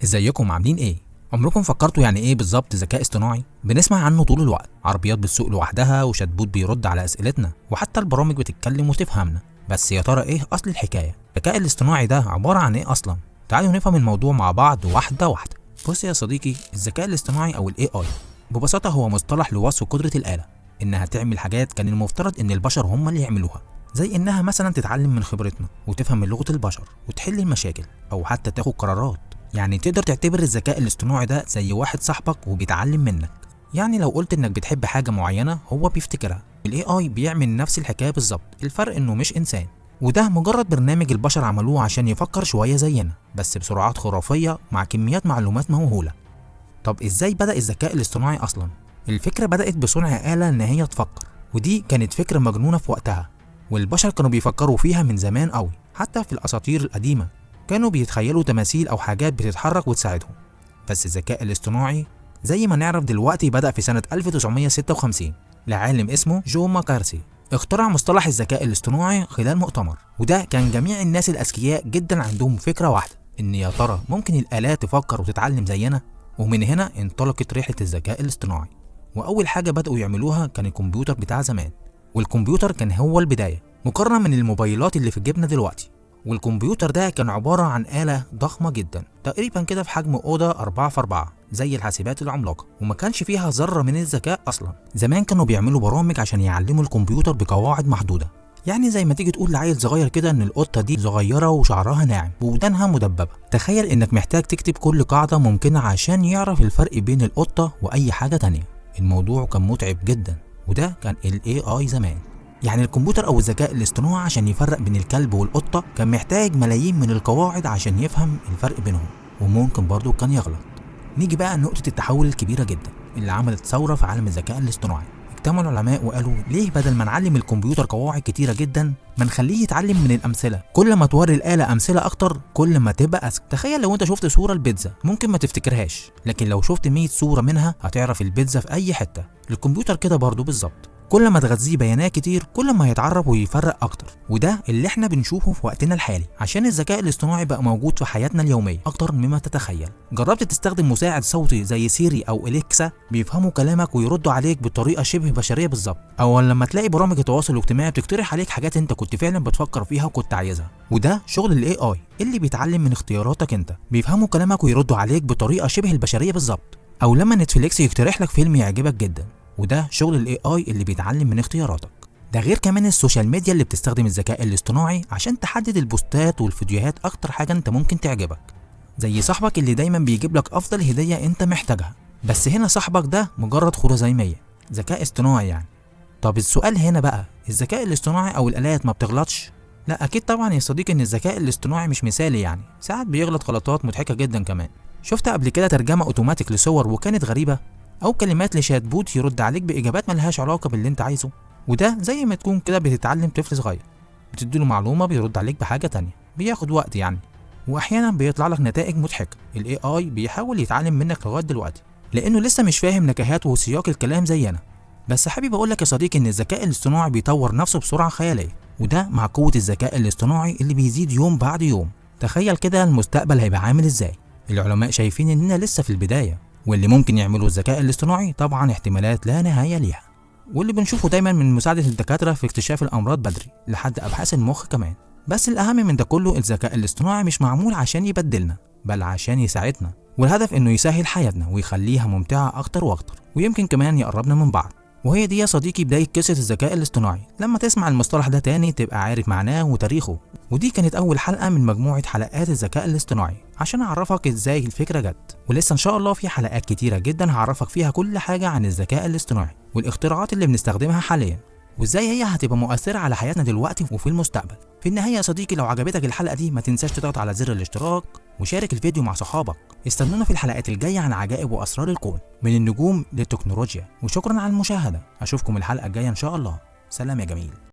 ازيكم عاملين ايه؟ عمركم فكرتوا يعني ايه بالظبط ذكاء اصطناعي؟ بنسمع عنه طول الوقت، عربيات بتسوق لوحدها وشات بوت بيرد على اسئلتنا وحتى البرامج بتتكلم وتفهمنا. بس يا ترى ايه اصل الحكايه؟ الذكاء الاصطناعي ده عباره عن ايه اصلا؟ تعالوا نفهم الموضوع مع بعض واحده واحده. بص يا صديقي، الذكاء الاصطناعي او الاي اي ببساطه هو مصطلح لوصف قدره الاله انها تعمل حاجات كان المفترض ان البشر هم اللي يعملوها، زي انها مثلا تتعلم من خبرتنا وتفهم من لغه البشر وتحل المشاكل او حتى تاخد قرارات. يعني تقدر تعتبر الذكاء الاصطناعي ده زي واحد صاحبك وبيتعلم منك. يعني لو قلت انك بتحب حاجه معينه هو بيفتكرها. الاي اي بيعمل نفس الحكايه بالظبط، الفرق انه مش انسان، وده مجرد برنامج البشر عملوه عشان يفكر شويه زينا بس بسرعات خرافيه مع كميات معلومات مهوله. طب ازاي بدأ الذكاء الاصطناعي اصلا؟ الفكره بدأت بصنع آلة ان هي تفكر، ودي كانت فكره مجنونه في وقتها، والبشر كانوا بيفكروا فيها من زمان قوي. حتى في الاساطير القديمه كانوا بيتخيلوا تماثيل او حاجات بتتحرك وتساعدهم. بس الذكاء الاصطناعي زي ما نعرف دلوقتي بدأ في سنة 1956 لعالم اسمه جو ماكارثي. اخترع مصطلح الذكاء الاصطناعي خلال مؤتمر، وده كان جميع الناس الأذكياء جدا عندهم فكرة واحدة، إن يا ترى ممكن الآلات تفكر وتتعلم زينا؟ ومن هنا انطلقت رحلة الذكاء الاصطناعي. وأول حاجة بدأوا يعملوها كان الكمبيوتر بتاع زمان، والكمبيوتر كان هو البداية مقارنة من الموبايلات اللي في جيبنا دلوقتي. والكمبيوتر ده كان عبارة عن آلة ضخمة جدا تقريبا كده في حجم أوضة 4x4 زي الحاسبات العملاقة، وما كانش فيها ذرة من الذكاء أصلا. زمان كانوا بيعملوا برامج عشان يعلموا الكمبيوتر بقواعد محدودة، يعني زي ما تيجي تقول لعيل صغير كده ان القطة دي صغيرة وشعرها ناعم وودانها مدببة. تخيل انك محتاج تكتب كل قاعدة ممكنة عشان يعرف الفرق بين القطة وأي حاجة تانية. الموضوع كان متعب جدا، وده كان ال AI زمان. يعني الكمبيوتر او الذكاء الاصطناعي عشان يفرق بين الكلب والقطة كان محتاج ملايين من القواعد عشان يفهم الفرق بينهم، وممكن برضه كان يغلط. نيجي بقى لنقطة التحول الكبيرة جدا اللي عملت ثورة في عالم الذكاء الاصطناعي. اجتمع العلماء وقالوا ليه بدل ما نعلم الكمبيوتر قواعد كتيرة جدا ما نخليه يتعلم من الأمثلة؟ كل ما توري الآلة أمثلة أكتر كل ما تبقى أذكى. تخيل لو أنت شفت صورة البيتزا ممكن ما تفتكرهاش، لكن لو شفت 100 صورة منها هتعرف البيتزا في أي حتة. الكمبيوتر كده برضه بالظبط، كل ما تغذيه بيانات كتير كل ما هيتعرف ويفرق اكتر، وده اللي احنا بنشوفه في وقتنا الحالي عشان الذكاء الاصطناعي بقى موجود في حياتنا اليوميه اكتر مما تتخيل. جربت تستخدم مساعد صوتي زي سيري او اليكسا بيفهموا كلامك ويردوا عليك بطريقه شبه بشريه بالظبط، او لما تلاقي برامج التواصل الاجتماعي بتقترح عليك حاجات انت كنت فعلا بتفكر فيها وكنت عايزها. وده شغل الاي اي اللي بيتعلم من اختياراتك انت، بيفهموا كلامك ويردوا عليك بطريقه شبه البشريه بالظبط. او لما نتفليكس يقترح لك فيلم يعجبك جدا، وده شغل الاي اي اللي بيتعلم من اختياراتك. ده غير كمان السوشيال ميديا اللي بتستخدم الذكاء الاصطناعي عشان تحدد البوستات والفيديوهات اكتر حاجه انت ممكن تعجبك، زي صاحبك اللي دايما بيجيب لك افضل هديه انت محتاجها. بس هنا صاحبك ده مجرد خرزيميه، ذكاء اصطناعي يعني. طب السؤال هنا بقى، الذكاء الاصطناعي او الالات ما بتغلطش؟ لا اكيد طبعا يا صديقي، ان الذكاء الاصطناعي مش مثالي، يعني ساعات بيغلط غلطات مضحكه جدا كمان. شفت قبل كده ترجمه اوتوماتيك لصور وكانت غريبه، او كلمات لشات بوت يرد عليك باجابات ملهاش علاقه باللي انت عايزه؟ وده زي ما تكون كده بتتعلم طفل صغير، بتديله معلومه بيرد عليك بحاجه تانية، بياخد وقت يعني، واحيانا بيطلع لك نتائج مضحكه. الاي اي بيحاول يتعلم منك لغايه دلوقتي لانه لسه مش فاهم نكهات وسياق الكلام زينا. بس حابب اقول لك يا صديقي ان الذكاء الاصطناعي بيطور نفسه بسرعه خياليه، وده مع قوه الذكاء الاصطناعي اللي بيزيد يوم بعد يوم. تخيل كده المستقبل هيبقى عامل ازاي. العلماء شايفين اننا لسه في البدايه، واللي ممكن يعمله الذكاء الاصطناعي طبعا احتمالات لا نهايه ليها. واللي بنشوفه دايما من مساعده الدكاتره في اكتشاف الامراض بدري لحد ابحاث المخ كمان. بس الاهم من ده كله، الذكاء الاصطناعي مش معمول عشان يبدلنا بل عشان يساعدنا، والهدف انه يسهل حياتنا ويخليها ممتعه اكتر واكتر، ويمكن كمان يقربنا من بعض. وهي دي يا صديقي بداية قصة الذكاء الاصطناعي. لما تسمع المصطلح ده تاني تبقى عارف معناه وتاريخه. ودي كانت أول حلقة من مجموعة حلقات الذكاء الاصطناعي عشان أعرفك إزاي الفكرة جت، ولسه إن شاء الله في حلقات كتيرة جدا هعرفك فيها كل حاجة عن الذكاء الاصطناعي والاختراعات اللي بنستخدمها حاليا، وإزاي هي هتبقى مؤثرة على حياتنا دلوقتي وفي المستقبل. في النهاية يا صديقي، لو عجبتك الحلقة دي ما تنساش تضغط على زر الاشتراك وشارك الفيديو مع صحابك. استنونا في الحلقات الجاية عن عجائب وأسرار الكون من النجوم للتكنولوجيا. وشكرا على المشاهدة، أشوفكم الحلقة الجاية إن شاء الله. سلام يا جميل.